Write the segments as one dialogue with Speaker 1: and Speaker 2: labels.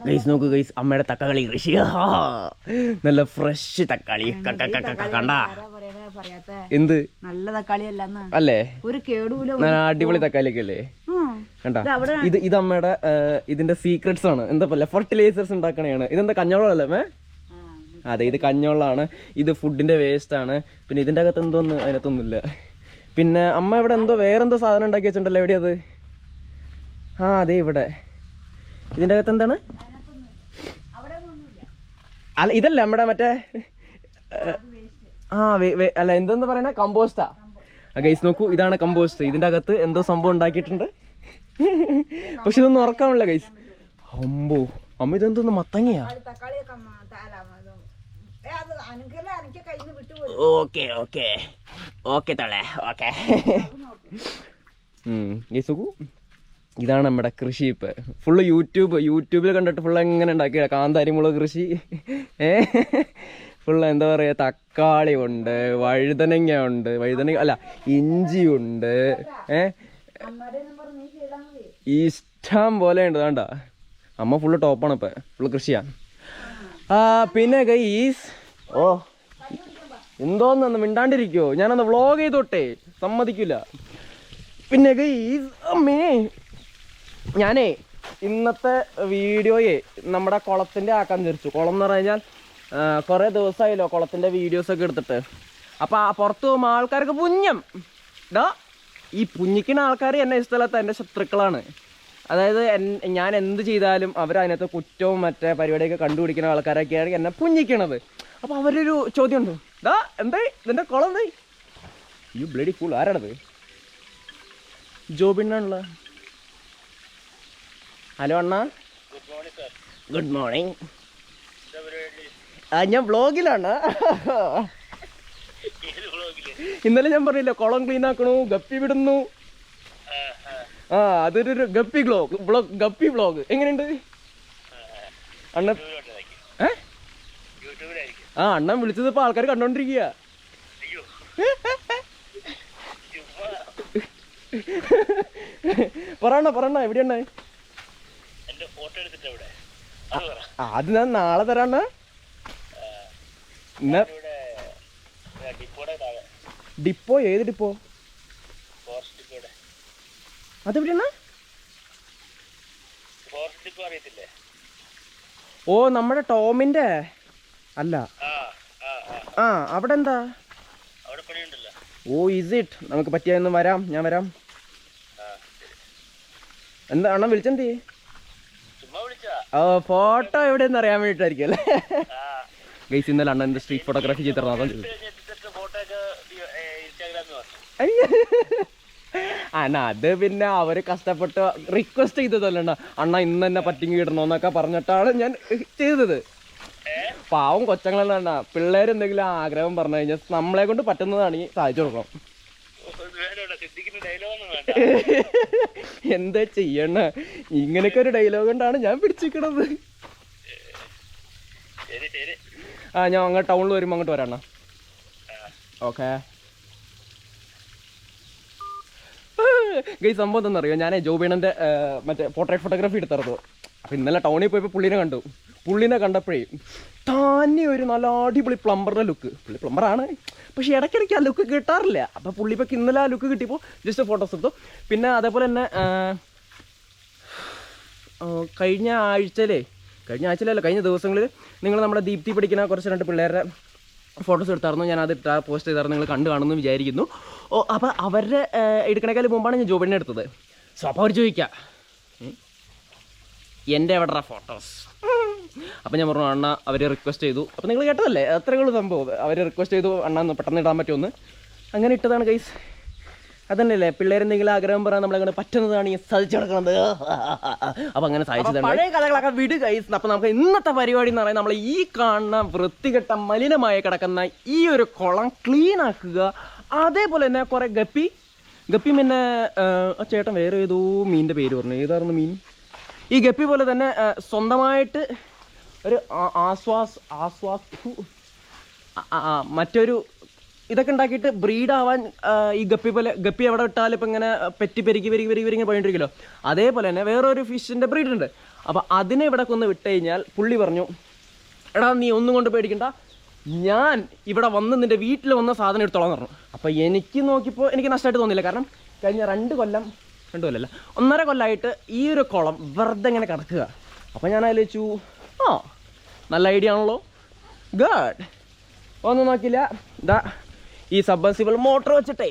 Speaker 1: Guys നോക്ക് guys, അമ്മയുടെ തക്കാളി കൃഷി. നല്ല ഫ്രഷ് തക്കാളി. കണ്ട എന്ത്
Speaker 2: നല്ല തക്കാളി
Speaker 1: അല്ലേ,
Speaker 2: ഒരു കേടുമില്ല,
Speaker 1: നല്ല അടിപൊളി തക്കാളിയൊക്കെ അല്ലേ. കണ്ടാ, ഇത് അമ്മയുടെ ഇതിന്റെ സീക്രട്സ് ആണ്. എന്താ പോലെ ഫെർട്ടിലൈസേഴ്സ് ഉണ്ടാക്കണയാണ്. ഇതെന്താ കഞ്ഞോളല്ലേ? അതെ, ഇത് കഞ്ഞോളാണ്. ഇത് ഫുഡിന്റെ വേസ്റ്റ് ആണ്. പിന്നെ ഇതിന്റെ അകത്ത് എന്തോന്ന് അതിനകത്തൊന്നുമില്ല. പിന്നെ അമ്മ ഇവിടെ എന്തോ വേറെന്തോ സാധനം ഉണ്ടാക്കി വെച്ചിട്ടുണ്ടല്ലോ. എവിടെയാ അത്? അതെ ഇവിടെ. ഇതിന്റെ അകത്ത് എന്താണ്? അല്ല ഇതല്ല നമ്മുടെ മറ്റേ അല്ല എന്തെന്ന് പറയണേ, കമ്പോസ്റ്റാ. ഗൈസ് നോക്കൂ, ഇതാണ് കമ്പോസ്റ്റ്. ഇതിന്റെ അകത്ത് എന്തോ സംഭവം ഉണ്ടാക്കിയിട്ടുണ്ട്. പക്ഷെ ഇതൊന്നും ഉറക്കാമില്ല ഗൈസ്. അമ്പോ അമ്മ, ഇതെന്തോന്ന് മത്തങ്ങയാ? ഓക്കെ ഓക്കെ ഓക്കെ തളേ ഓക്കെ. ഗൈസ് നോക്കൂ, ഇതാണ് നമ്മുടെ കൃഷി. ഇപ്പം ഫുള്ള് യൂട്യൂബിൽ കണ്ടിട്ട് ഫുള്ള് എങ്ങനെ ഉണ്ടാക്കിയ കാന്താരിമുളക് കൃഷി. ഫുള്ള് എന്താ പറയുക, തക്കാളി ഉണ്ട്, വഴുതനങ്ങ ഉണ്ട്, അല്ല ഇഞ്ചി ഉണ്ട്, ഇഷ്ടം പോലെ ഉണ്ട്. വേണ്ട, അമ്മ ഫുള്ള് ടോപ്പാണ് ഇപ്പം, ഫുള്ള് കൃഷിയാ. പിന്നെ ഗൈസ്, എന്തോന്നു മിണ്ടാണ്ടിരിക്കുവോ? ഞാനൊന്ന് വ്ളോഗ് ചെയ്തോട്ടെ, സമ്മതിക്കില്ല. പിന്നെ ഗൈസ്, അമ്മേ ഞാനേ ഇന്നത്തെ വീഡിയോയെ നമ്മുടെ കുളത്തിൻ്റെ ആക്കാൻ വിചാരിച്ചു. കുളം എന്ന് പറഞ്ഞു കഴിഞ്ഞാൽ കുറേ ദിവസമായല്ലോ കുളത്തിൻ്റെ വീഡിയോസൊക്കെ എടുത്തിട്ട്. അപ്പോൾ ആ പുറത്ത് പോകുമ്പോൾ ആൾക്കാർക്ക് പുഞ്ഞം ഈ പുഞ്ഞിക്കുന്ന ആൾക്കാർ എന്നെ ഇഷ്ടമല്ലാത്ത എൻ്റെ ശത്രുക്കളാണ്. അതായത് ഞാൻ എന്ത് ചെയ്താലും അവരതിനകത്ത് കുറ്റവും മറ്റേ പരിപാടിയൊക്കെ കണ്ടുപിടിക്കുന്ന ആൾക്കാരൊക്കെയാണ് എന്നെ പുഞ്ഞിക്കണത്. അപ്പോൾ അവരൊരു ചോദ്യമുണ്ട്, എന്താ ഇതിൻ്റെ കുളം എന്താ? You bloody full. ആരാണത്? ജോബിനാണുള്ള. ഹലോ അണ്ണാ, ഗുഡ് മോർണിംഗ്. ഞാൻ വ്ളോഗിലാണ്. ഇന്നലെ ഞാൻ പറഞ്ഞില്ല, കുളം ക്ലീൻ ആക്കണു, ഗപ്പി വിടുന്നു. അതൊരു ഗപ്പി ഗപ്പി വ്ളോഗ്. എങ്ങനെയുണ്ട് അണ്ണ? അണ്ണൻ വിളിച്ചത് ഇപ്പൊ ആൾക്കാർ കണ്ടോണ്ടിരിക്കുക. പറയണ എവിടെയാണ്? അത് ഞാൻ നാളെ തരാണ്ണ. ഡിപ്പോ? ഏത് ഡിപ്പോ? അതെവിടെയാണ്? ഓ, നമ്മുടെ ടോമിന്റെ അല്ല. അവിടെ എന്താ? ഓ, ഇസ് ഇറ്റ്? നമുക്ക് പറ്റിയൊന്നും വരാം, ഞാൻ വരാം. എന്താ അണ്ണൻ വിളിച്ചെന്തേ? ഫോട്ടോ എവിടെയെന്ന് അറിയാൻ വേണ്ടിയിട്ടായിരിക്കും അല്ലേ? ഗൈസ്, ഇന്നലെ അണ്ണൻ്റെ സ്ട്രീറ്റ് ഫോട്ടോഗ്രാഫി ചെയ്തിരുന്നു. അതാ അണ്ണാ, അത് പിന്നെ അവര് കഷ്ടപ്പെട്ട് റിക്വസ്റ്റ് ചെയ്തതല്ല അണ്ണ ഇന്ന് തന്നെ പറ്റിങ്ങി ഇടണോന്നൊക്കെ പറഞ്ഞിട്ടാണ് ഞാൻ ചെയ്തത്. പാവം കൊച്ചങ്ങളെന്നാ, പിള്ളേരെന്തെങ്കിലും ആഗ്രഹം പറഞ്ഞു കഴിഞ്ഞാൽ നമ്മളെ കൊണ്ട് പറ്റുന്നതാണെങ്കിൽ സാധിച്ചു കൊടുക്കണം. എന്താ ചെയ്യണ, ഇങ്ങനെയൊക്കെ ഒരു ഡയലോഗ് കൊണ്ടാണ് ഞാൻ പിടിച്ചിരിക്കണത്. ഞാൻ അങ്ങ് ടൗണിൽ വരുമ്പോൾ അങ്ങോട്ട് വരാണ്ണ. ഓക്കെ ഗൈസ്, സംഭവം എന്താണെന്നറിയോ, ഞാൻ ജോബിണൻ്റെ മറ്റേ പോർട്രേറ്റ് ഫോട്ടോഗ്രാഫി എടുത്തിരുന്നു. അപ്പം ഇന്നലെ ടൗണിൽ പോയപ്പോൾ പുള്ളിനെ കണ്ടപ്പോഴേ തന്നെ ഒരു നല്ല അടിപൊളി പ്ലംബറുടെ ലുക്ക്. പുള്ളി പ്ലംബറാണ്, പക്ഷേ ഇടയ്ക്കിടയ്ക്ക് ആ ലുക്ക് കിട്ടാറില്ല. അപ്പോൾ പുള്ളി ഇപ്പോൾ ഇന്നലെ ആ ലുക്ക് കിട്ടിയപ്പോൾ ജസ്റ്റ് ഫോട്ടോസ് എടുത്തു. പിന്നെ അതേപോലെ തന്നെ കഴിഞ്ഞ ദിവസങ്ങളിൽ നിങ്ങൾ നമ്മുടെ ദീപ്തി പഠിക്കുന്ന കുറച്ച് 2 പിള്ളേരുടെ ഫോട്ടോസ് എടുത്തായിരുന്നു. ഞാനത് പോസ്റ്റ് ചെയ്തായിരുന്നു, നിങ്ങൾ കണ്ടു കാണുമെന്ന് വിചാരിക്കുന്നു. അപ്പോൾ അവരുടെ എടുക്കണേക്കാളും മുമ്പാണ് ഞാൻ ജോബിനെ എടുത്തത്. സോ അപ്പോൾ അവർ ചോദിക്കാം, എൻ്റെ എവിടെ ഫോട്ടോസ്? അപ്പോൾ ഞാൻ പറഞ്ഞു, അണ്ണ അവർ റിക്വസ്റ്റ് ചെയ്തു. അപ്പോൾ നിങ്ങൾ കേട്ടതല്ലേ, അത്രയുള്ള സംഭവം. അവർ റിക്വസ്റ്റ് ചെയ്തു, അണ്ണ പെട്ടെന്ന് ഇടാൻ പറ്റുമെന്ന്. അങ്ങനെ ഇട്ടതാണ് ഗൈസ്. അതന്നെയല്ലേ, പിള്ളേരെന്തെങ്കിലും ആഗ്രഹം പറയാൻ നമ്മളങ്ങനെ പറ്റുന്നതാണ് ഈ സാധിച്ചു കിടക്കുന്നത്. അപ്പം അങ്ങനെ സാധിച്ചതാണ്. പഴയ കഥകളൊക്കെ വിട് ഗൈസ്. അപ്പം നമുക്ക് ഇന്നത്തെ പരിപാടി എന്ന് പറയുന്നത്, നമ്മൾ ഈ കാണുന്ന വൃത്തികെട്ട മലിനമായി കിടക്കുന്ന ഈ ഒരു കുളം ക്ലീൻ ആക്കുക. അതേപോലെ തന്നെ കുറേ ഗപ്പി പിന്നെ ചേട്ടൻ വേറെ ഏതോ മീനിൻ്റെ പേര് പറഞ്ഞു. ഏതായിരുന്നു മീൻ? ഈ ഗപ്പി പോലെ തന്നെ സ്വന്തമായിട്ട് ഒരു മറ്റൊരു ഇതൊക്കെ ഉണ്ടാക്കിയിട്ട് ബ്രീഡാവാൻ ഈ ഗപ്പി എവിടെ ഇട്ടാലും ഇപ്പം ഇങ്ങനെ പെരുക്കി പോയിട്ടിരിക്കുമല്ലോ. അതേപോലെ തന്നെ വേറൊരു ഫിഷിൻ്റെ ബ്രീഡുണ്ട്. അപ്പോൾ അതിനെ ഇവിടെ കൊന്ന് വിട്ട് കഴിഞ്ഞാൽ പുള്ളി പറഞ്ഞു, എടാ നീ ഒന്നും കൊണ്ട് പേടിക്കണ്ട, ഞാൻ ഇവിടെ വന്ന് നിൻ്റെ വീട്ടിൽ വന്ന സാധനം എടുത്തോളാം പറഞ്ഞു. അപ്പോൾ എനിക്ക് നോക്കിയപ്പോൾ എനിക്ക് നഷ്ടമായിട്ട് തോന്നിയില്ല. കാരണം കഴിഞ്ഞ 2 കൊല്ലമല്ല 1.5 കൊല്ലമായിട്ട് ഈ ഒരു കുളം വെറുതെ ഇങ്ങനെ കിടക്കുക. അപ്പോൾ ഞാൻ ആലോചിച്ചു, നല്ല ഐഡിയ ആണല്ലോ, ഗഡ്. ഒന്നും നോക്കില്ല, ഇതാ ഈ സബ്മർസിബിൾ മോട്ടർ വെച്ചിട്ടേ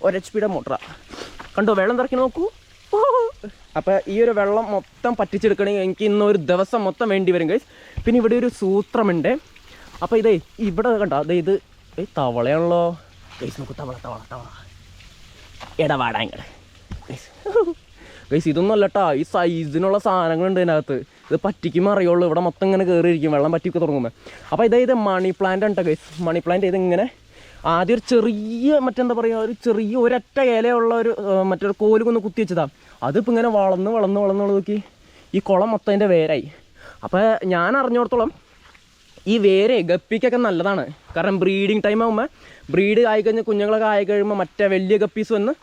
Speaker 1: 1 HP മോട്ടറാണ്. കണ്ടോ വെള്ളം തിറക്കി നോക്കൂ. അപ്പോൾ ഈ ഒരു വെള്ളം മൊത്തം പറ്റിച്ചെടുക്കണമെങ്കിൽ എനിക്ക് ഇന്നൊരു ദിവസം മൊത്തം വേണ്ടി വരും ഗൈസ്. പിന്നെ ഇവിടെ ഒരു സൂത്രമുണ്ട്. അപ്പോൾ ഇതേ ഇവിടെ കണ്ടോ, അതെ ഇത് തവളയാണല്ലോ ഗൈസ്. നോക്കൂ, തവള ഇടപാടാ ഇങ്ങടെ ഗൈസ്. ഇതൊന്നും അല്ല കേട്ടോ, ഈ സൈസിനുള്ള സാധനങ്ങളുണ്ട് ഇതിനകത്ത്. ഇത് പറ്റിക്കുമ്പോൾ അറിയുള്ളൂ. ഇവിടെ മൊത്തം ഇങ്ങനെ കയറിയിരിക്കും വെള്ളം പറ്റിയൊക്കെ തുടങ്ങുമ്പോൾ. അപ്പോൾ ഇത് മണി പ്ലാന്റ് ആണ് കേട്ടോ ഗൈസ്. മണി പ്ലാന്റ് ഇതിങ്ങനെ ആദ്യം ഒരു ചെറിയ മറ്റെന്താ പറയുക, ഒരു ചെറിയ ഒരൊറ്റ ഇലയുള്ള ഒരു മറ്റൊരു കോല് കൊന്ന് കുത്തി വെച്ചതാണ്. അതിപ്പോൾ ഇങ്ങനെ വളർന്ന് നോക്കി ഈ കുളം മൊത്തം അതിൻ്റെ വേരായി. അപ്പോൾ ഞാൻ അറിഞ്ഞിടത്തോളം ഈ വേരെ ഗപ്പിക്കൊക്കെ നല്ലതാണ്. കാരണം ബ്രീഡിങ് ടൈം ആകുമ്പോൾ ബ്രീഡ് ആയിക്കഴിഞ്ഞാൽ കുഞ്ഞുങ്ങളൊക്കെ ആയിക്കഴിയുമ്പോൾ മറ്റേ വലിയ ഗപ്പീസ് വന്ന്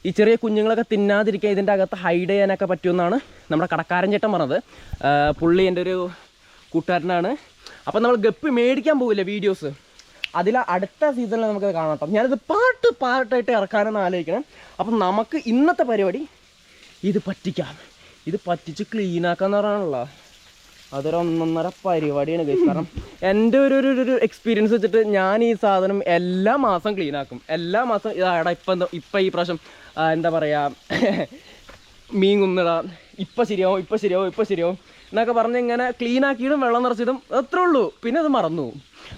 Speaker 1: ഈ ചെറിയ കുഞ്ഞുങ്ങളൊക്കെ തിന്നാതിരിക്കുക ഇതിൻ്റെ അകത്ത് ഹൈഡ് ചെയ്യാനൊക്കെ പറ്റുമെന്നാണ് നമ്മുടെ കടക്കാരൻ ചേട്ടൻ പറഞ്ഞത്. പുള്ളി എൻ്റെ ഒരു കൂട്ടുകാരനാണ്. അപ്പോൾ നമ്മൾ ഗപ്പി മേടിക്കാൻ പോകില്ല വീഡിയോസ്, അതിൽ അടുത്ത സീസണിൽ നമുക്കത് കാണാം. ഞാനിത് പാർട്ടായിട്ട് ഇറക്കാനെന്ന് ആലോചിക്കണം. അപ്പം നമുക്ക് ഇന്നത്തെ പരിപാടി ഇത് പറ്റിക്കാം. ഇത് പറ്റിച്ച് ക്ലീനാക്കാന്ന് പറയാനുള്ള അതൊരു 1.5 പരിപാടിയാണ് ഗൈസ്. കാരണം എൻ്റെ ഒരു എക്സ്പീരിയൻസ് വെച്ചിട്ട് ഞാൻ ഈ സാധനം എല്ലാ മാസം ക്ലീനാക്കും. എല്ലാ മാസം ഇതാടാ ഇപ്പം ഈ പ്രാവശ്യം എന്താ പറയുക മീൻ കുന്നിടാം, ഇപ്പം ശരിയാവും എന്നൊക്കെ പറഞ്ഞ് ഇങ്ങനെ ക്ലീനാക്കിയതും വെള്ളം നിറച്ചതും അത്രേ ഉള്ളൂ. പിന്നെ അത് മറന്നു.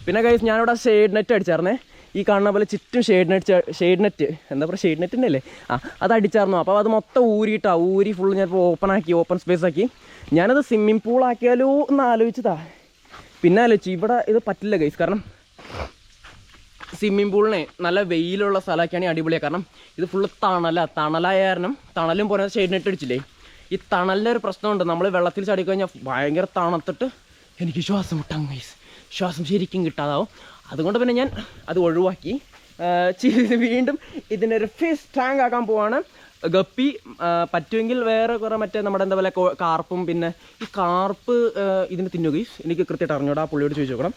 Speaker 1: പിന്നെ ഗൈസ് ഞാനിവിടെ ഷെയ്ഡ് നെറ്റ് അടിച്ചായിരുന്നേ. ഈ കാണുന്ന പോലെ ചുറ്റും ഷെയ്ഡ് നെറ്റ് എന്താ പറയുക, ഷെയ്ഡ് നെറ്റിൻ്റെ അല്ലേ, അത് അടിച്ചായിരുന്നു. അപ്പോൾ അത് മൊത്തം ഊരി ഫുള്ള് ഞാനിപ്പോൾ ഓപ്പൺ സ്പേസ് ആക്കി. ഞാനത് സ്വിമ്മിങ് പൂൾ ആക്കിയാലോ എന്ന് ആലോചിച്ചതാ. പിന്നെ ആലോചിച്ചു ഇവിടെ ഇത് പറ്റില്ല ഗൈസ്. കാരണം സ്വിമ്മിങ് പൂളിനെ നല്ല വെയിലുള്ള സ്ഥലമൊക്കെയാണെങ്കിൽ അടിപൊളിയാണ്. കാരണം ഇത് ഫുള്ള് തണലായ കാരണം തണലും പോലെ ഷെയ്ഡ് നെറ്റ് അടിച്ചില്ലേ. ഈ തണലിൻ്റെ ഒരു പ്രശ്നമുണ്ട്. നമ്മൾ വെള്ളത്തിൽ ചാടിക്കഴിഞ്ഞാൽ ഭയങ്കര തണുത്തിട്ട് എനിക്ക് ശ്വാസം മുട്ടാം ഗൈസ്. ശ്വാസം ശരിക്കും കിട്ടാതാവും. അതുകൊണ്ട് പിന്നെ ഞാൻ അത് ഒഴിവാക്കി വീണ്ടും ഇതിനൊരു ഫിഷ് ടാങ്ക് ആക്കാൻ പോവാണ്. ഗപ്പി പറ്റുമെങ്കിൽ വേറെ കുറേ മറ്റേ നമ്മുടെ എന്താ പറയുക കാർപ്പും. പിന്നെ ഈ കാർപ്പ് ഇതിന് തിന്നു ഗൈസ്, എനിക്ക് കൃത്യമായിട്ട് അറിഞ്ഞൂടാ. ആ പുള്ളിയോട് ചോദിച്ചു നോക്കണം.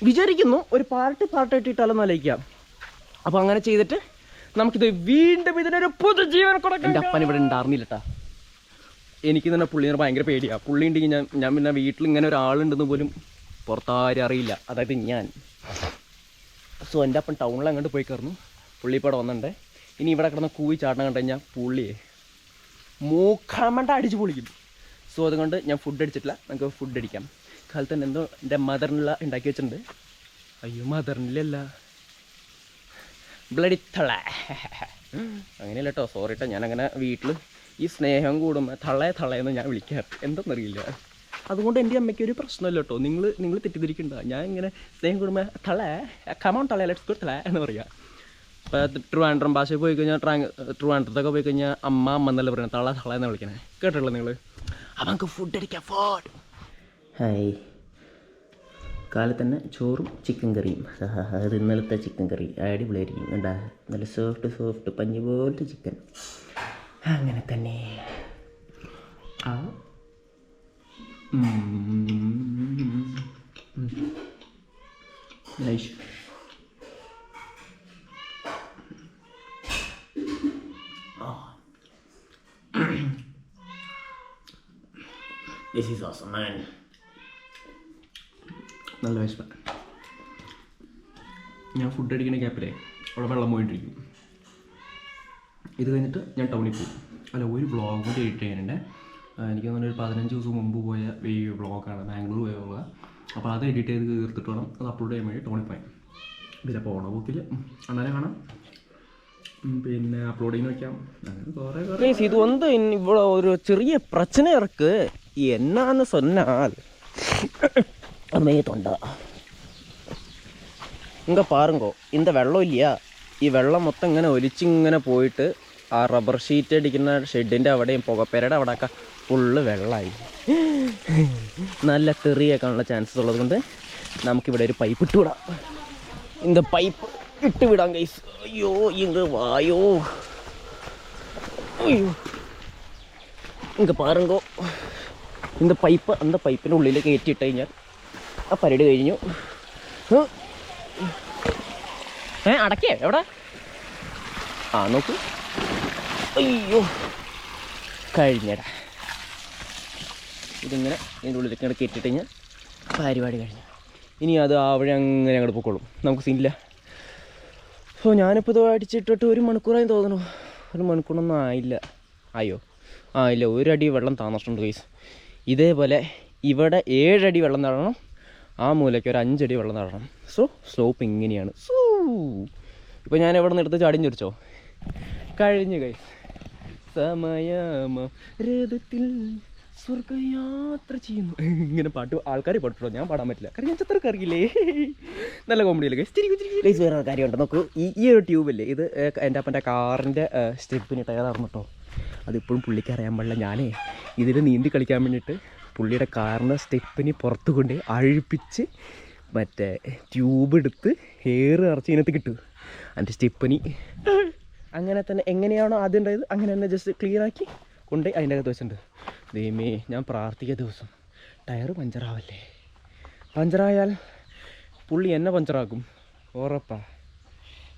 Speaker 1: വിചാരിക്കുന്നു ഒരു പാർട്ടായിട്ട് ഇട്ടാലെന്ന് ആലോചിക്കാം. അപ്പോൾ അങ്ങനെ ചെയ്തിട്ട് നമുക്കിത് വീണ്ടും ഇതിനൊരു പുതുജീവൻ കൊടുക്കാം. എൻ്റെ അപ്പൻ ഇവിടെ ഉണ്ടായിരുന്നില്ല കേട്ടോ. എനിക്ക് തന്നെ പുള്ളിനെ ഭയങ്കര പേടിയാണ്. പുള്ളി ഉണ്ടെങ്കിൽ ഞാൻ പിന്നെ വീട്ടിൽ ഇങ്ങനെ ഒരാളുണ്ടെന്ന് പോലും പുറത്താരും അറിയില്ല, അതായത് ഞാൻ. സോ എൻ്റെ അപ്പം ടൗണിൽ അങ്ങോട്ട് പോയി കയറുന്നു. പുള്ളി ഇപ്പോൾ ഇവിടെ വന്നിട്ടുണ്ട്. ഇനി ഇവിടെ കിടന്ന് കൂവി ചാടണം കണ്ടു കഴിഞ്ഞാൽ പുള്ളിയെ മൂക്കാമണ്ട അടിച്ച് പൊളിക്കും. സോ അതുകൊണ്ട് ഞാൻ ഫുഡ് അടിച്ചിട്ടില്ല. നമുക്ക് ഫുഡ് അടിക്കാം. കാലത്ത് തന്നെ എന്തോ എൻ്റെ മദറിനുള്ള ഉണ്ടാക്കി വെച്ചിട്ടുണ്ട്. അയ്യോ മദറിനിലല്ല, ബ്ലഡിത്തള അങ്ങനെയല്ല കേട്ടോ, സോറി കേട്ടോ. ഞാനങ്ങനെ വീട്ടിൽ ഈ സ്നേഹം കൂടുമ്പോൾ തളയെന്ന് ഞാൻ വിളിക്കാറ്, എന്തെന്നറിയില്ല. അതുകൊണ്ട് എൻ്റെ അമ്മയ്ക്ക് ഒരു പ്രശ്നമില്ല കേട്ടോ. നിങ്ങൾ തെറ്റിദ്ധരിക്കണ്ട. ഞാൻ ഇങ്ങനെ സ്നേഹം കൂടുമ്പോൾ കമോൺ തള ലെറ്റ്സ് ഗോ തള എന്ന് പറയാം. ഇപ്പോൾ ട്രിവാൻഡ്രം ഭാഷയിൽ പോയി കഴിഞ്ഞാൽ ട്രിവാൻഡ്രത്തൊക്കെ പോയി കഴിഞ്ഞാൽ അമ്മ എന്നല്ല പറയുന്നത്, തള എന്ന് വിളിക്കണേ. കേട്ടുള്ളൂ നിങ്ങൾ. അപ്പം നമുക്ക് ഫുഡ് അടിക്കാം. ഹായ്. കാലത്ത് തന്നെ ചോറും ചിക്കൻ കറിയും. അത് ഇന്നലത്തെ ചിക്കൻ കറി അടിപൊളിയായിരിക്കും. കണ്ടാ നല്ല സോഫ്റ്റ് പഞ്ഞി പോലത്തെ ചിക്കൻ. അങ്ങനെ തന്നെ. Nice. This is awesome, man. നല്ല വിശപ്പ്. ഞാൻ ഫുഡ് അടിക്കുന്ന ഗ്യാപ്പിലേ അവിടെ വെള്ളം പോയിട്ടിരിക്കും. ഇത് കഴിഞ്ഞിട്ട് ഞാൻ ടൗണിൽ പോകും. അല്ല, ഒരു വ്ളോഗ് കൂടി എഡിറ്റ് ചെയ്യാനുണ്ട്. എനിക്ക് തോന്നുന്നു ഒരു 15 ദിവസം മുമ്പ് പോയ ഈ വ്ളോഗാണ്, ബാംഗ്ലൂർ പോയ വ്ളോഗ്. അപ്പോൾ അത് എഡിറ്റ് ചെയ്ത് തീർത്തിട്ട് വേണം അത് അപ്ലോഡ് ചെയ്യാൻ വേണ്ടി ടൗണിൽ പോയി. പിന്നെ പോണ പോക്കിൽ അന്നേരം കാണാം, പിന്നെ അപ്ലോഡ് ചെയ്യാൻ വയ്ക്കാം. അങ്ങനെ കുറേ ഇത് വന്ന് ഇവിടെ ഒരു ചെറിയ പ്രശ്നം ഇറക്ക് എന്നാന്ന് சொன்னால் അമ്മേ തൊണ്ട ഇങ്ങ പാറുങ്കോ இந்த വെള്ളം ഇല്ല, ഈ വെള്ളം മൊത്തം ഇങ്ങനെ ഒലിച്ചിങ്ങനെ പോയിട്ട് ആ റബ്ബർ ഷീറ്റ് അടിക്കുന്ന ഷെഡിൻ്റെ അവിടെയും പുകപ്പേരയുടെ അവിടെയൊക്കെ ഫുള്ള് വെള്ളമായി. നല്ല തെറിയേക്കാനുള്ള ചാൻസസ് ഉള്ളത് കൊണ്ട് നമുക്കിവിടെ ഒരു പൈപ്പ് ഇട്ടുവിടാം. இந்த പൈപ്പ് ഇട്ടുവിടാം ഗൈസ്. അയ്യോ ഇങ്ങ് വായോ, അയ്യോ ഇങ്ങ പാറുങ്കോ. இந்த പൈപ്പ് அந்த പൈപ്പിൻ്റെ ഉള്ളിൽ കയറ്റിയിട്ട് കഴിഞ്ഞാൽ ആ പരിപാടി കഴിഞ്ഞു. അടക്കേ എവിടെ? ആ നോക്കൂ, അയ്യോ കഴിഞ്ഞടാ. ഇതിങ്ങനെ ഇതിൻ്റെ ഉള്ളിലേക്ക് അങ്ങോട്ട് കയറ്റിയിട്ട് കഴിഞ്ഞാൽ പരിപാടി കഴിഞ്ഞു. ഇനി അത് അവിടെ അങ്ങനെ അങ്ങോട്ട് പൊക്കോളും, നമുക്ക് സീനില്ല. സോ ഞാനിപ്പോൾ ഇത് അടിച്ചിട്ടിട്ട് 1 മണിക്കൂറായി തോന്നണു. 1 മണിക്കൂറൊന്നും ആയില്ല. ഇല്ല, 1 അടി വെള്ളം താന്നിട്ടുണ്ട് ഗൈസ്. ഇതേപോലെ ഇവിടെ 7 അടി വെള്ളം തടണം, ആ മൂലയ്ക്ക് ഒരു 5 അടി വെള്ളം തടണം. സോ സ്ലോപ്പ് ഇങ്ങനെയാണ്. ഇപ്പോൾ ഞാൻ എവിടെ നിന്ന് എടുത്ത് ചാടിയും ചോദിച്ചോ കഴിഞ്ഞു ഗൈസ്. സമയമത്തിൽ സ്വർഗയാത്ര ചെയ്യുന്നു ഇങ്ങനെ പാട്ട് ആൾക്കാർ പാട്ടോ, ഞാൻ പാടാൻ പറ്റില്ല കാരണം ഞാൻ ചിത്രക്ക് അറിയില്ലേ. നല്ല കോമഡിയല്ലേ ഗൈസ്. ഗൈസ് വേറെ കാര്യമുണ്ട് നോക്കൂ, ഈ ഒരു ട്യൂബല്ലേ ഇത് എൻ്റെ അപ്പൻ്റെ കാറിൻ്റെ സ്റ്റെപ്പിന് ടയറായിരുന്നു കേട്ടോ. അതിപ്പോഴും പുള്ളിക്ക് അറിയാൻ പാടില്ല. ഞാനേ ഇതിൽ നീന്തി കളിക്കാൻ വേണ്ടിയിട്ട് പുള്ളിയുടെ കാറിൻ്റെ സ്റ്റെപ്പിന് പുറത്ത് കൊണ്ട് അഴിപ്പിച്ച് മറ്റേ ട്യൂബ് എടുത്ത് ഹെയർ നിറച്ച് ഇതിനകത്ത് കിട്ടും. എൻ്റെ സ്റ്റെപ്പിന് അങ്ങനെ തന്നെ എങ്ങനെയാണോ ആദ്യം ഉണ്ടായത് അങ്ങനെ തന്നെ ജസ്റ്റ് ക്ലിയറാക്കി കൊണ്ട് അതിൻ്റെ അകത്ത് വെച്ചിട്ടുണ്ട്. ദൈവമേ ഞാൻ പ്രാർത്ഥിക്കുക ദിവസം ടയർ പഞ്ചറാവല്ലേ. പഞ്ചറായാൽ പുള്ളി എന്നെ പഞ്ചറാക്കും ഉറപ്പാ.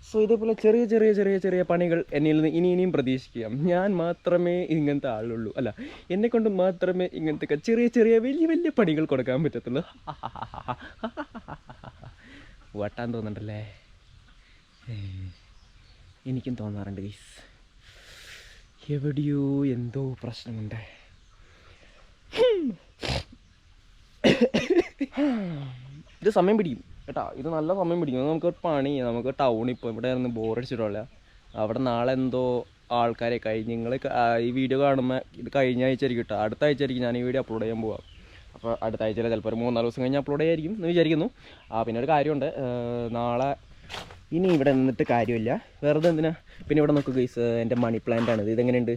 Speaker 1: സോ ഇതേപോലെ ചെറിയ ചെറിയ ചെറിയ ചെറിയ പണികൾ എന്നിൽ നിന്ന് ഇനിയും പ്രതീക്ഷിക്കാം. ഞാൻ മാത്രമേ ഇങ്ങനത്തെ ആളുള്ളൂ, അല്ല എന്നെക്കൊണ്ട് മാത്രമേ ഇങ്ങനത്തെ ചെറിയ ചെറിയ വലിയ വലിയ പണികൾ കൊടുക്കാൻ പറ്റത്തുള്ളൂ. വട്ടാൻ തോന്നണ്ടല്ലേ? എനിക്കും തോന്നാറുണ്ട് ഗൈസ്, എവിടെയോ എന്തോ പ്രശ്നമുണ്ട്. ഇത് സമയം പിടിക്കും കേട്ടോ, ഇത് നല്ല സമയം പിടിക്കും. നമുക്ക് പണി, നമുക്ക് ടൗണിൽ ഇപ്പോൾ ഇവിടെ നിന്ന് ബോറടിച്ചിട്ടില്ല. അവിടെ നാളെ എന്തോ ആൾക്കാരെ നിങ്ങൾ ഈ വീഡിയോ കാണുമ്പോൾ ഇത് കഴിഞ്ഞ ആഴ്ച ആയിരിക്കും കേട്ടോ. അടുത്ത ആഴ്ച ആയിരിക്കും ഞാൻ ഈ വീഡിയോ അപ്ലോഡ് ചെയ്യാൻ പോവാം. അപ്പോൾ അടുത്ത ആഴ്ചയിൽ ചിലപ്പോൾ ഒരു 3-4 ദിവസം കഴിഞ്ഞ് അപ്ലോഡ് ചെയ്യായിരിക്കും എന്ന് വിചാരിക്കുന്നു. പിന്നെ ഒരു കാര്യമുണ്ട്, നാളെ ഇനി ഇവിടെ നിന്നിട്ട് കാര്യമില്ല, വെറുതെ എന്തിനാ. പിന്നെ ഇവിടെ നോക്കുക ഗൈസ്, എൻ്റെ മണി പ്ലാന്റാണ്. ഇതെങ്ങനെയുണ്ട്?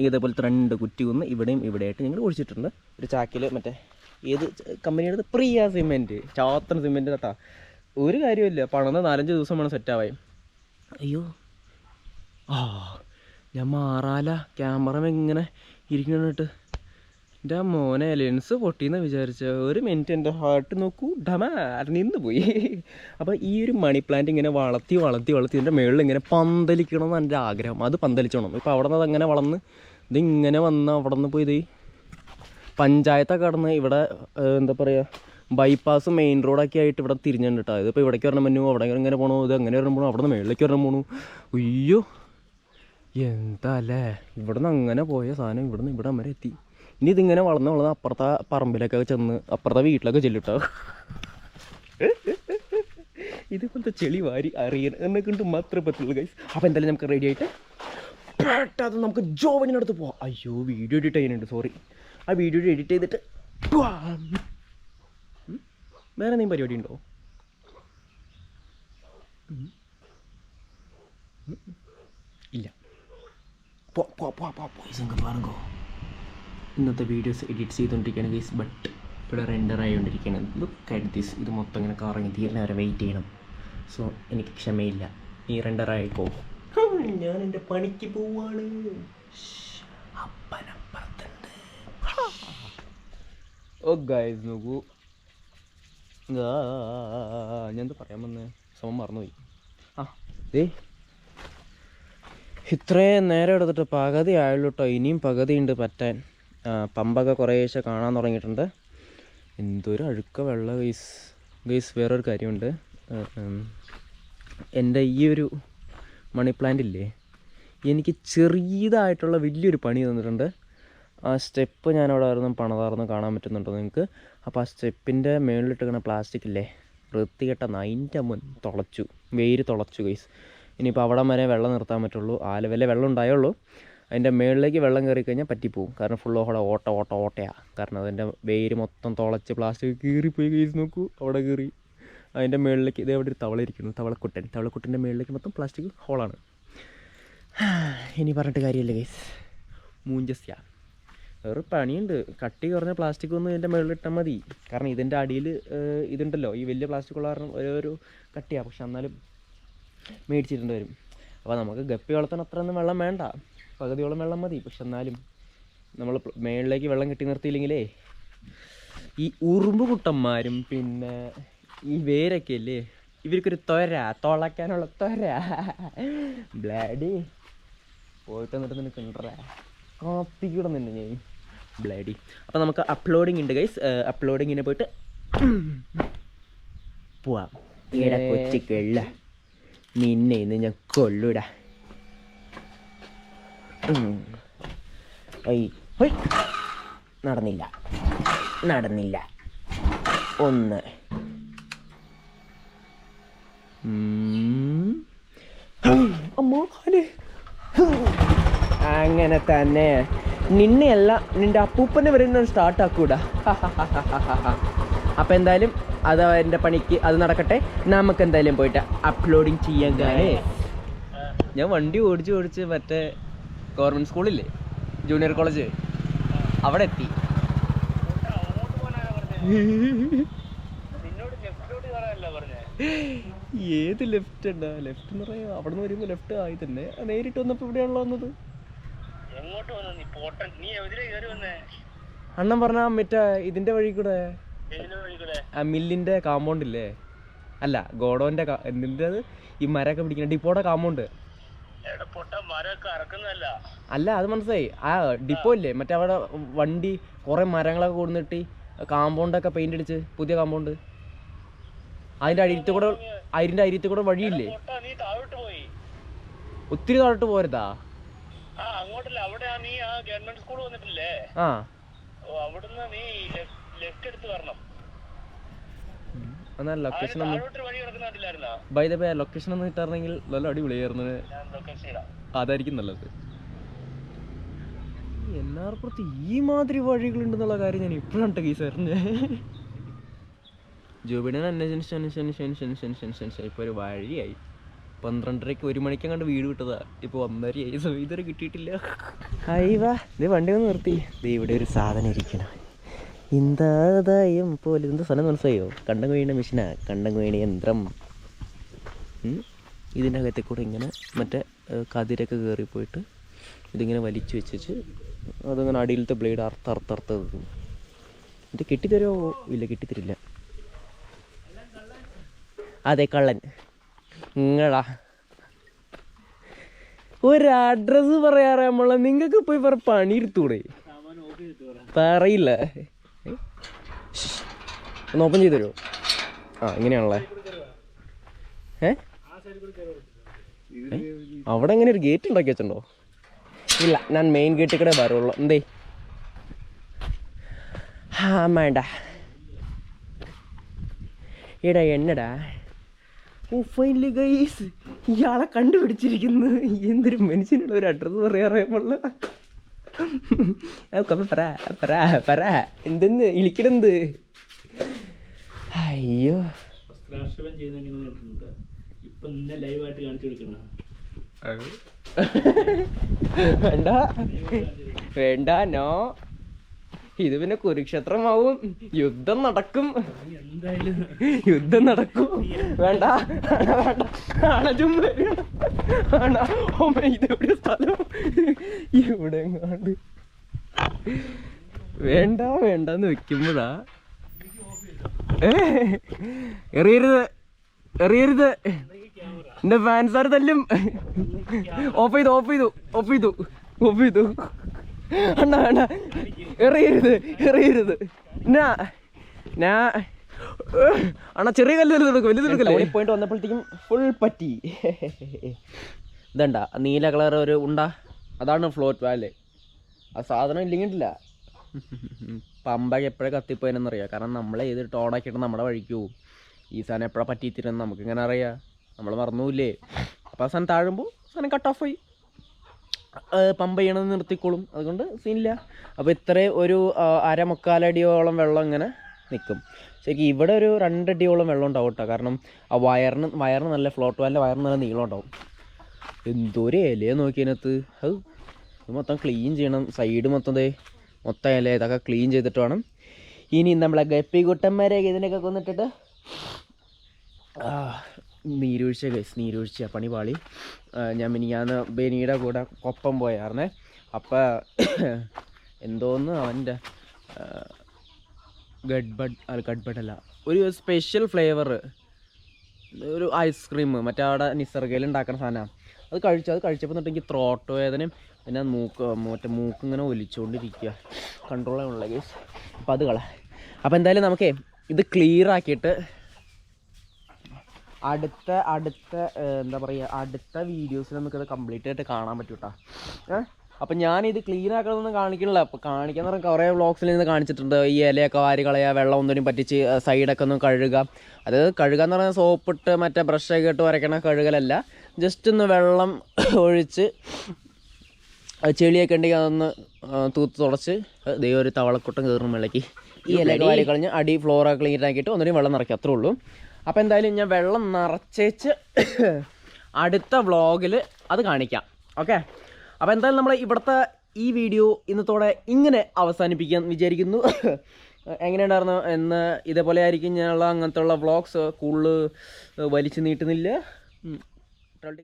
Speaker 1: ഇതേപോലത്തെ 2 കുറ്റിയൊന്ന് ഇവിടെയും ഇവിടെയായിട്ട് ഞങ്ങൾ ഒഴിച്ചിട്ടുണ്ട്. ഒരു ചാക്കിൽ മറ്റേ ഏത് കമ്പനിയുടെ പ്രിയ സിമെൻറ്റ്, ചാത്തൻ സിമെൻറ്റ് കേട്ടോ. ഒരു കാര്യമില്ല, പണിത് 4-5 ദിവസം വേണം സെറ്റാവാൻ. അയ്യോ ഞാൻ മാറാല ക്യാമറ എങ്ങനെ ഇരിക്കണിട്ട് എൻ്റെ മോനെ ലെൻസ് പൊട്ടിയെന്ന് വിചാരിച്ച 1 മിനിറ്റ് എൻ്റെ ഹാർട്ട് നോക്കൂ നിന്ന് പോയി. അപ്പോൾ ഈ ഒരു മണി പ്ലാന്റ് ഇങ്ങനെ വളർത്തി വളർത്തി വളർത്തി ഇതിൻ്റെ മുകളിൽ ഇങ്ങനെ പന്തലിക്കണം എന്ന് എൻ്റെ ആഗ്രഹം. അത് പന്തലിച്ചോണം. ഇപ്പോൾ അവിടെ നിന്ന് അതങ്ങനെ വളർന്ന് ഇതിങ്ങനെ വന്ന് അവിടെ നിന്ന് പോയി ഇത് പഞ്ചായത്തൊക്കെ കടന്ന് ഇവിടെ എന്താ പറയുക ബൈപ്പാസ് മെയിൻ റോഡൊക്കെ ആയിട്ട് ഇവിടെ തിരിഞ്ഞിട്ടുണ്ട് കേട്ടോ. ഇതിപ്പോൾ ഇവിടേക്ക് വരണം പറ്റൂ, അവിടെ ഇങ്ങനെ പോകണോ, ഇത് എങ്ങനെ വരണം പോകണോ, അവിടെ നിന്ന് മുകളിലേക്ക് വരണം പോകണു. അയ്യോ എന്താ അല്ലേ, ഇവിടെ നിന്ന് അങ്ങനെ പോയ സാധനം ഇവിടെ നിന്ന് ഇവിടെ വരെ എത്തി. ഇനി ഇതിങ്ങനെ വളർന്ന് വളർന്ന് അപ്പുറത്തെ പറമ്പിലൊക്കെ ചെന്ന് അപ്പുറത്തെ വീട്ടിലൊക്കെ ചെല്ലിട്ടോ. ഇതുപോലത്തെ ചെളി വാരി അറിയണം എന്നെ കൊണ്ട് മാത്രമേ പറ്റുള്ളൂ ഗൈസ്. അപ്പോൾ എന്തായാലും നമുക്ക് റെഡി ആയിട്ട് പെട്ടെന്ന് നമുക്ക് ജോബിൻ്റെ അടുത്ത് പോവാം. അയ്യോ വീഡിയോ എഡിറ്റ് ചെയ്യുന്നുണ്ട്, സോറി. ആ വീഡിയോ എഡിറ്റ് ചെയ്തിട്ട് വേറെ എന്തെങ്കിലും പരിപാടി ഉണ്ടോ? ഇല്ല. ഇന്നത്തെ വീഡിയോസ് എഡിറ്റ് ചെയ്തുകൊണ്ടിരിക്കുകയാണ് ഗൈസ്. ബട്ട് ഇവിടെ റെൻഡർ ആയിക്കൊണ്ടിരിക്കുകയാണ്. Look at this. ഇത് മൊത്തം ഇങ്ങനെ കറങ്ങി തീരുന്ന വരെ വെയിറ്റ് ചെയ്യണം. സോ എനിക്ക് ക്ഷമയില്ല, ഈ റെൻഡർ ആയിക്കോ. ഞാൻ എൻ്റെ പണിക്ക് പോവാണ്. അപ്പനപ്പുറത്തുണ്ട്. ഓ ഗൈസ് നോക്കൂ, ഞാൻ എന്താ പറയാൻ വന്നേ, സമയം മറന്നുപോയി. ഇത്രയും നേരം എടുത്തിട്ട് പകുതി ആയുള്ളൂ കേട്ടോ. ഇനിയും പകുതി ഉണ്ട് പറ്റാൻ. പമ്പൊക്കെ കുറേശ്ശെ കാണാൻ തുടങ്ങിയിട്ടുണ്ട്. എന്തൊരു അഴുക്ക വെള്ളം ഗൈസ്. വേറൊരു കാര്യമുണ്ട്, എൻ്റെ ഈ ഒരു മണി പ്ലാന്റ് ഇല്ലേ, എനിക്ക് ചെറിയതായിട്ടുള്ള വലിയൊരു പണി തന്നിട്ടുണ്ട്. ആ സ്റ്റെപ്പ് ഞാനവിടെ ആയിരുന്നു പണതാർന്ന് കാണാൻ പറ്റുന്നുണ്ടോ നിങ്ങൾക്ക്? അപ്പോൾ ആ സ്റ്റെപ്പിൻ്റെ മുകളിലിട്ടിരിക്കുന്ന പ്ലാസ്റ്റിക് ഇല്ലേ, വൃത്തികെട്ട അതിൻ്റെ തുളച്ചു, വേര് തുളച്ചു ഗൈസ്. ഇനിയിപ്പോൾ അവിടെ വരെ വെള്ളം നിർത്താൻ പറ്റുള്ളൂ. ആലുവല്ലേ വെള്ളം ഉണ്ടായുള്ളൂ. അതിൻ്റെ മുകളിലേക്ക് വെള്ളം കയറി കഴിഞ്ഞാൽ പറ്റിപ്പോവും. കാരണം ഫുൾ അവിടെ ഓട്ടയാണ്. കാരണം അതിൻ്റെ വേര് മൊത്തം തുളച്ച് പ്ലാസ്റ്റിക് കീറിപ്പോയി ഗൈസ്. നോക്കൂ അവിടെ കീറി. അതിൻ്റെ മുകളിലേക്ക് ഇതേ അവിടെ ഒരു തവള ഇരിക്കുന്നു, തവളക്കുട്ടൻ്റെ മുകളിലേക്ക് മൊത്തം പ്ലാസ്റ്റിക് ഹോളാണ്. ഇനി പറഞ്ഞിട്ട് കാര്യമില്ല ഗൈസ്, മൂഞ്ചസ്യ. വേറെ പണിയുണ്ട്. കട്ടി കുറഞ്ഞ പ്ലാസ്റ്റിക് ഒന്നും ഇതിൻ്റെ മുകളിലിട്ടാൽ മതി. കാരണം ഇതിൻ്റെ അടിയിൽ ഇതുണ്ടല്ലോ, ഈ വലിയ പ്ലാസ്റ്റിക് ഉള്ള കാരണം ഒരു കട്ടിയാണ്. പക്ഷെ എന്നാലും മേടിച്ചിട്ടുണ്ട് വരും. അപ്പോൾ നമുക്ക് ഗപ്പി വളർത്താൻ അത്രയൊന്നും വെള്ളം വേണ്ട, പകുതിയോളം വെള്ളം മതി. പക്ഷെ എന്നാലും നമ്മൾ മേളിലേക്ക് വെള്ളം കെട്ടി നിർത്തിയില്ലെങ്കിലേ ഈ ഉറുമ്പ് കുട്ടന്മാരും പിന്നെ ഈ വേരൊക്കെ അല്ലേ, ഇവർക്കൊരു തുളയ്ക്കാനുള്ള ബ്ലാഡി പോയിട്ട് വന്നിട്ട് നിനക്ക് ഉണ്ടേ കാത്തിക്കൂടെ നിന്ന് ഞാൻ ബ്ലാഡി. അപ്പം നമുക്ക് അപ്ലോഡിങ് ഉണ്ട് ഗൈസ്. അപ്ലോഡിങ്ങിന് പോയിട്ട് പോവാം. ഈടെ കൊച്ചിക്കല്ല നിന്നെ ഇന്ന് ഞാൻ കൊല്ലൂടാ. നടന്നില്ല ഒന്ന്. അങ്ങനെ തന്നെ നിന്നെയല്ല നിന്റെ അപ്പൂപ്പനെ വരെ സ്റ്റാർട്ട് ആക്കൂടാ. അപ്പം എന്തായാലും അത് എൻ്റെ പണിക്ക് അത് നടക്കട്ടെ. നമുക്ക് എന്തായാലും പോയിട്ട് അപ്ലോഡിങ് ചെയ്യാൻ. ഞാൻ വണ്ടി ഓടിച്ച് മറ്റേ ഗവൺമെൻറ് സ്കൂളില്ലേ, ജൂനിയർ കോളേജ്, അവിടെ എത്തി. ഏത് ലെഫ്റ്റ് ഉണ്ടാ? ലെഫ്റ്റ് എന്ന് പറയാ അവിടെ നിന്ന് വരുമ്പോൾ ലെഫ്റ്റ് ആയി തന്നെ. നേരിട്ട് വന്നപ്പോൾ ഇവിടെയാണല്ലോ വന്നത്. അണ്ണൻ പറഞ്ഞ മറ്റേ ഇതിന്റെ വഴി കൂടെ, ആ മില്ലിന്റെ കാമ്പൗണ്ട് ഇല്ലേ, അല്ല ഗോഡോന്റെ എന്തിന്റെ അത് ഈ മരമൊക്കെ പിടിക്കുന്ന ഡിപ്പോയുടെ കാമ്പൗണ്ട് അല്ല, അത് മനസ്സിലായി. ആ ഡിപ്പോ ഇല്ലേ മറ്റേ അവിടെ വണ്ടി കുറെ മരങ്ങളൊക്കെ കൊടുന്നിട്ട് കാമ്പൗണ്ടൊക്കെ പെയിന്റ് അടിച്ച് പുതിയ കാമ്പൗണ്ട്, അതിന്റെ അരിയത്തിൽ കൂടെ വഴിയില്ലേ? ഒത്തിരി താഴോട്ട് പോരുതാ? ആ എന്നാ location by the by location ഒന്ന് കിട്ടാറുണ്ടെങ്കിൽ നല്ല അടിപൊളിയായിരുന്നു. അതായിരിക്കും നല്ലത്. എല്ലാവർക്കും ഈ മാതിരി വഴികളുണ്ടെന്നുള്ള കാര്യം ഞാൻ ഇപ്പോഴാണ് കേസ് അറിഞ്ഞ. ജോബിനെ അന്വേഷിച്ച് ഇപ്പൊ ഒരു വഴിയായി. 12:30 1 മണിക്കങ്ങാണ്ട് വീട് വിട്ടതാ, ഇപ്പൊ 1:30 ഇതുവരെ കിട്ടിയിട്ടില്ല. അയ്യവാ, ഇത് വണ്ടി ഒന്ന് നിർത്തി. ഇവിടെ ഒരു സാധനം ഇരിക്കണം. എന്താതായും പോലെ എന്താ സാധനം മനസ്സിലായോ? കണ്ടം കൊയ്യണ മെഷീനാ, കണ്ടം കൊയ്യണ യന്ത്രം. ഇതിൻ്റെ അകത്തെ കൂടെ ഇങ്ങനെ മറ്റേ കതിരൊക്കെ കയറിപ്പോയിട്ട് ഇതിങ്ങനെ വലിച്ചു വെച്ചിട്ട് അതങ്ങനെ അടിയിലത്തെ ബ്ലേഡ് അറുത്തറുത്ത് വെക്കും. ഇത് കെട്ടിത്തരുമോ? ഇല്ല, കെട്ടിത്തരില്ല. അതെ, കള്ളൻ നിങ്ങളാ. ഒരു അഡ്രസ്സ് പറയാറാകുമ്പോൾ നിങ്ങൾക്ക് പോയി വേറെ പണി എടുത്തൂടെ? പറയില്ല. ഒന്ന് ഓപ്പൺ ചെയ്ത് തരുമോ? ആ, ഇങ്ങനെയാണല്ലേ. അവിടെ എങ്ങനെ ഒരു ഗേറ്റ് ഉണ്ടാക്കി വെച്ചിട്ടുണ്ടോ? ഇല്ല, ഞാൻ മെയിൻ ഗേറ്റിൽ കൂടെ വരുള്ളൂ. എന്തേ വേണ്ട എടാ എന്നടാ. ഓ ഫൈനലി ഗൈസ്, ഇയാളെ കണ്ടുപിടിച്ചിരിക്കുന്നു. എന്തൊരു മനുഷ്യനുള്ള ഒരു അഡ്രസ്സ് പറയാറിയപ്പോൾ പറ എന്തെന്ന് ഇളിക്കണെന്ത്? അയ്യോ വേണ്ട വേണ്ട, നോ. ഇത് പിന്നെ കുരുക്ഷേത്രമാവും, യുദ്ധം നടക്കും. വേണ്ട ഇതെവിടെ സ്ഥലം? ഇവിടെ എങ്ങാണ്ട്. വേണ്ടെന്ന് വെക്കുമ്പോഴാ എറിയരുത്. എന്റെ ഫാൻസാർ തല്ലും. ഓഫ് ചെയ്തു. അണ്ണ എറിയരുത്. അണ്ണ ചെറിയ കല്ല് വലുതെടുക്കല്ലേ. പോയിന്റ് വന്നപ്പോഴത്തേക്കും ഫുൾ പറ്റി. ഇതണ്ട നീല കളർ ഒരു ഉണ്ടാ, അതാണ് ഫ്ലോട്ട് വാല്. ആ സാധനം ഇല്ലെങ്കിട്ടില്ല. പമ്പ എപ്പോഴും കത്തിപ്പോയെന്നറിയാം. കാരണം നമ്മളെ ചെയ്തിട്ട് ഓണാക്കിയിട്ട് നമ്മുടെ വഴിക്ക് പോവും. ഈ സാധനം എപ്പോഴാണ് പറ്റിയിട്ടില്ലെന്ന് നമുക്കിങ്ങനെ അറിയാം. നമ്മൾ മറന്നുമില്ലേ? അപ്പോൾ ആ സാധനം താഴുമ്പോൾ സാധനം കട്ട് ഓഫ് ആയി. പമ്പ ചെയ്യണമെന്ന് നിർത്തിക്കോളും, അതുകൊണ്ട് സീനില്ല. അപ്പോൾ ഇത്രയും ഒരു 1/4 അടിയോളം വെള്ളം ഇങ്ങനെ നിൽക്കും. ശരിക്കും ഇവിടെ ഒരു 2 അടിയോളം വെള്ളം ഉണ്ടാവും കേട്ടോ. കാരണം ആ വയറിന് നല്ല ഫ്ലോട്ട് വാലിൻ്റെ വയറിന് നല്ല നീളം ഉണ്ടാവും. എന്തോരം ഇലയെ നോക്കിയതിനകത്ത്. അത് മൊത്തം ക്ലീൻ ചെയ്യണം. സൈഡ് മൊത്തം ഇല ഇതൊക്കെ ക്ലീൻ ചെയ്തിട്ട് വേണം. ഇനി നമ്മളെ ഗപ്പിക്കുട്ടന്മാരെ ഇതിനൊക്കെ കൊന്നിട്ടിട്ട് നീരൊഴിച്ച പണി പാളി. ഞാൻ ബെനിയുടെ കൂടെ ഒപ്പം പോയായിരുന്നേ. അപ്പം എന്തോന്ന് അവൻ്റെ ഗഡ്ബഡ് അല്ല, ഒരു സ്പെഷ്യൽ ഫ്ലേവർ, ഒരു ഐസ്ക്രീം മറ്റേ അവിടെ നിസർഗയിൽ ഉണ്ടാക്കുന്ന സാധനമാണ്. അത് കഴിച്ചപ്പോൾ തൊട്ട് എനിക്ക് ത്രോട്ട് വേദനയും പിന്നെ മൂക്ക് ഇങ്ങനെ ഒലിച്ചുകൊണ്ടിരിക്കുക, കൺട്രോൾ ആവുന്നില്ല ഗൈസ്. അപ്പോൾ അത് അപ്പോൾ എന്തായാലും നമുക്കേ ഇത് ക്ലിയർ ആക്കിയിട്ട് അടുത്ത എന്താ പറയുക, അടുത്ത വീഡിയോസിൽ നമുക്കത് കംപ്ലീറ്റ് ആയിട്ട് കാണാൻ പറ്റും കേട്ടോ. അപ്പം ഞാനിത് ക്ലീൻ ആക്കണമെന്ന് കാണിക്കണില്ല. അപ്പോൾ കാണിക്കാന്ന് പറഞ്ഞാൽ കുറേ വ്ളോഗ്സിൽ നിന്ന് കാണിച്ചിട്ടുണ്ട്. ഈ ഇലയൊക്കെ വാരി കളയുക, വെള്ളം ഒന്നിനും പറ്റിച്ച് സൈഡൊക്കെ ഒന്ന് കഴുകുക. അത് കഴുകാന്ന് പറഞ്ഞാൽ സോപ്പിട്ട് മറ്റേ ബ്രഷൊക്കെ ഇട്ട് വരയ്ക്കണ കഴുകലല്ല, ജസ്റ്റ് ഒന്ന് വെള്ളം ഒഴിച്ച് ചെളിയൊക്കെ ഉണ്ടെങ്കിൽ അതൊന്ന് തൂത്ത് തുടച്ച് ദൈവം ഒരു തവളക്കുട്ടം കയറും വെള്ളയ്ക്ക് ഈ ഇലയൊക്കെ വാരി കളഞ്ഞ് അടി ഫ്ലോറൊക്കെ ക്ലീൻ ആക്കിയിട്ട് ഒന്നിനും വെള്ളം നിറയ്ക്കുക, അത്രേ ഉള്ളൂ. അപ്പോൾ എന്തായാലും ഞാൻ വെള്ളം നിറച്ചേച്ച് അടുത്ത വ്ളോഗിൽ അത് കാണിക്കാം. ഓക്കെ, അപ്പോൾ എന്തായാലും നമ്മൾ ഇവിടുത്തെ ഈ വീഡിയോ ഇന്നത്തോടെ ഇങ്ങനെ അവസാനിപ്പിക്കാൻ വിചാരിക്കുന്നു. എങ്ങനെയുണ്ടായിരുന്നു എന്ന് ഇതേപോലെ ആയിരിക്കും ഞാനുള്ള അങ്ങനത്തെ ഉള്ള വ്ളോഗ്സ്, കൂടുതൽ വലിച്ചു നീട്ടുന്നില്ല.